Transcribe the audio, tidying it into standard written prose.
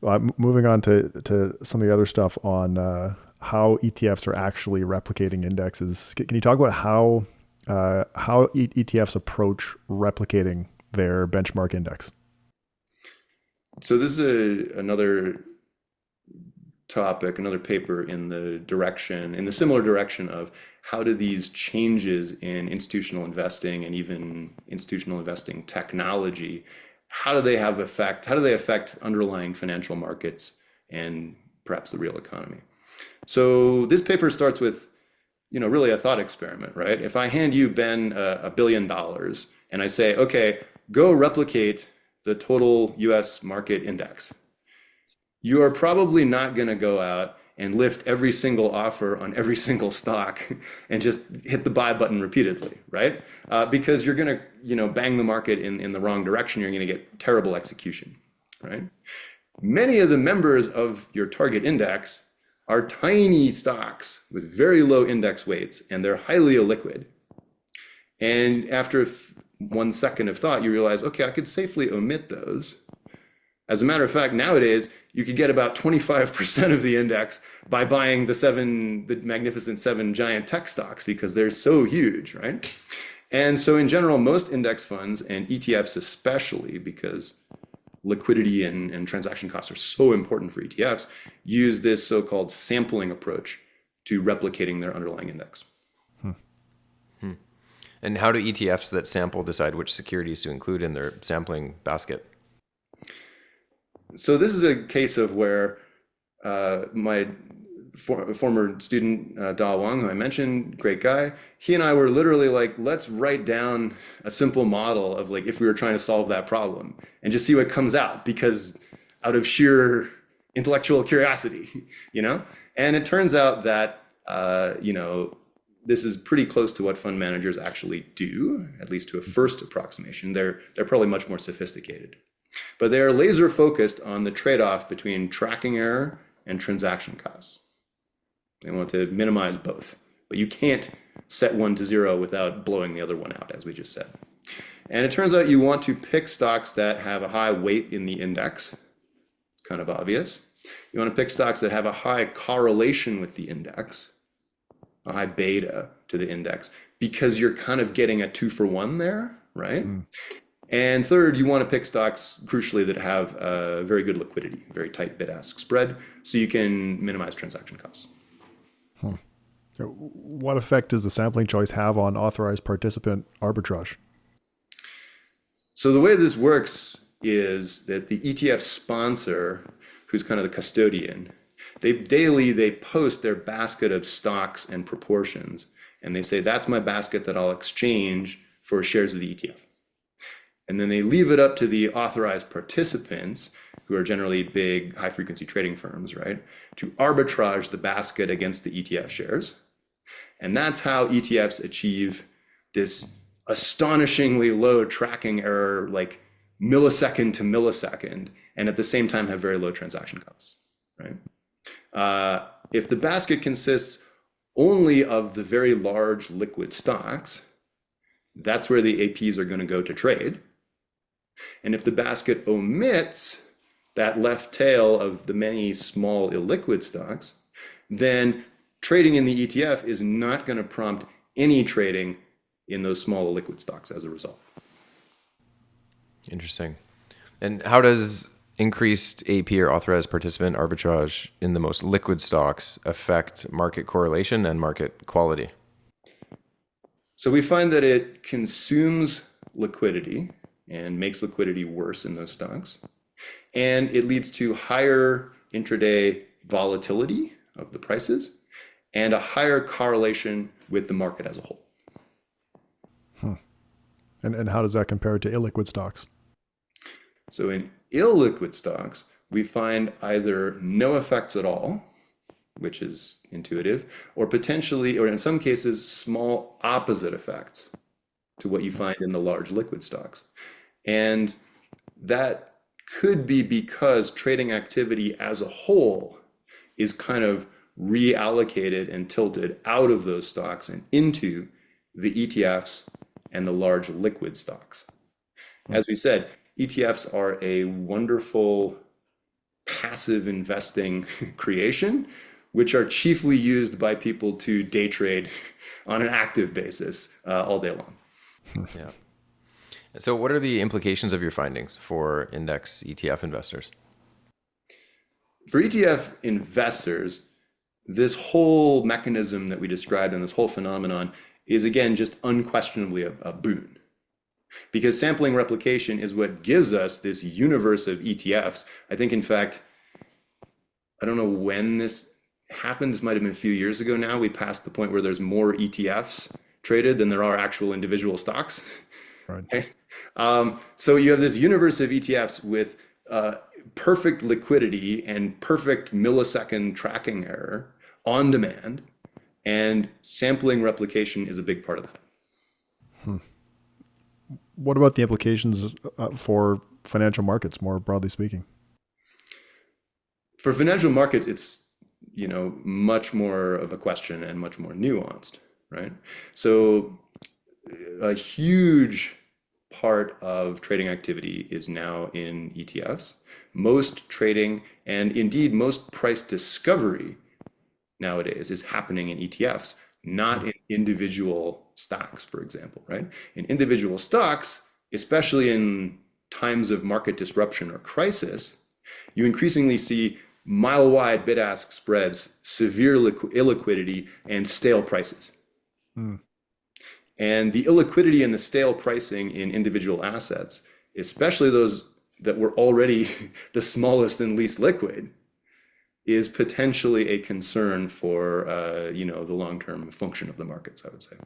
Moving on to some of the other stuff on how ETFs are actually replicating indexes. Can you talk about how ETFs approach replicating their benchmark index? So this is another topic, another paper in the similar direction of how do these changes in institutional investing and even institutional investing technology, how do they affect underlying financial markets and perhaps the real economy? So this paper starts with, really a thought experiment, right? If I hand you, Ben, $1 billion and I say, okay, go replicate the total US market index, you are probably not going to go out and lift every single offer on every single stock and just hit the buy button repeatedly, right? Because you're going to, bang the market in the wrong direction. You're going to get terrible execution, right? Many of the members of your target index are tiny stocks with very low index weights, and they're highly illiquid. And after 1 second of thought, you realize, okay, I could safely omit those. As a matter of fact, nowadays, you could get about 25% of the index by buying the magnificent seven giant tech stocks because they're so huge, right? And so in general, most index funds and ETFs especially, because liquidity and transaction costs are so important for ETFs, use this so-called sampling approach to replicating their underlying index. And how do ETFs that sample decide which securities to include in their sampling basket? So this is a case of where my former student, Da Wang, who I mentioned, great guy, he and I were literally like, let's write down a simple model of like if we were trying to solve that problem and just see what comes out, because out of sheer intellectual curiosity, you know? And it turns out that, this is pretty close to what fund managers actually do, at least to a first approximation. They're probably much more sophisticated. But they are laser focused on the trade-off between tracking error and transaction costs. They want to minimize both, but you can't set one to zero without blowing the other one out, as we just said. And it turns out you want to pick stocks that have a high weight in the index. It's kind of obvious. You want to pick stocks that have a high correlation with the index, a high beta to the index, because you're kind of getting a 2-for-1 there, right? And third, you want to pick stocks, crucially, that have very good liquidity, very tight bid-ask spread, so you can minimize transaction costs. What effect does the sampling choice have on authorized participant arbitrage? So the way this works is that the ETF sponsor, who's kind of the custodian, they post their basket of stocks and proportions, and they say, that's my basket that I'll exchange for shares of the ETF. And then they leave it up to the authorized participants, who are generally big, high-frequency trading firms, right, to arbitrage the basket against the ETF shares. And that's how ETFs achieve this astonishingly low tracking error, like millisecond to millisecond, and at the same time have very low transaction costs, right? If the basket consists only of the very large liquid stocks, that's where the APs are going to go to trade. And if the basket omits that left tail of the many small illiquid stocks, then trading in the ETF is not going to prompt any trading in those small illiquid stocks as a result. Interesting. And how does increased AP or authorized participant arbitrage in the most liquid stocks affect market correlation and market quality? So we find that it consumes liquidity and makes liquidity worse in those stocks. And it leads to higher intraday volatility of the prices and a higher correlation with the market as a whole. And how does that compare to illiquid stocks? So in illiquid stocks, we find either no effects at all, which is intuitive, or potentially, or in some cases, small opposite effects to what you find in the large liquid stocks. And that could be because trading activity as a whole is kind of reallocated and tilted out of those stocks and into the ETFs and the large liquid stocks. As we said, ETFs are a wonderful passive investing creation, which are chiefly used by people to day trade on an active basis all day long. Yeah. So what are the implications of your findings for index ETF investors? For ETF investors, this whole mechanism that we described and this whole phenomenon is, again, just unquestionably a boon. Because sampling replication is what gives us this universe of ETFs. I think, in fact, I don't know when this happened. This might have been a few years ago now. We passed the point where there's more ETFs traded than there are actual individual stocks. Right. Okay? So you have this universe of ETFs with perfect liquidity and perfect millisecond tracking error on demand, and sampling replication is a big part of that. What about the implications for financial markets, more broadly speaking? For financial markets, it's much more of a question and much more nuanced, right? So a huge part of trading activity is now in ETFs. Most trading and indeed most price discovery nowadays is happening in ETFs, not in individual stocks, for example, right? In individual stocks, especially in times of market disruption or crisis, you increasingly see mile-wide bid-ask spreads, severe illiquidity, and stale prices. And the illiquidity and the stale pricing in individual assets, especially those that were already the smallest and least liquid, is potentially a concern for the long-term function of the markets, I would say.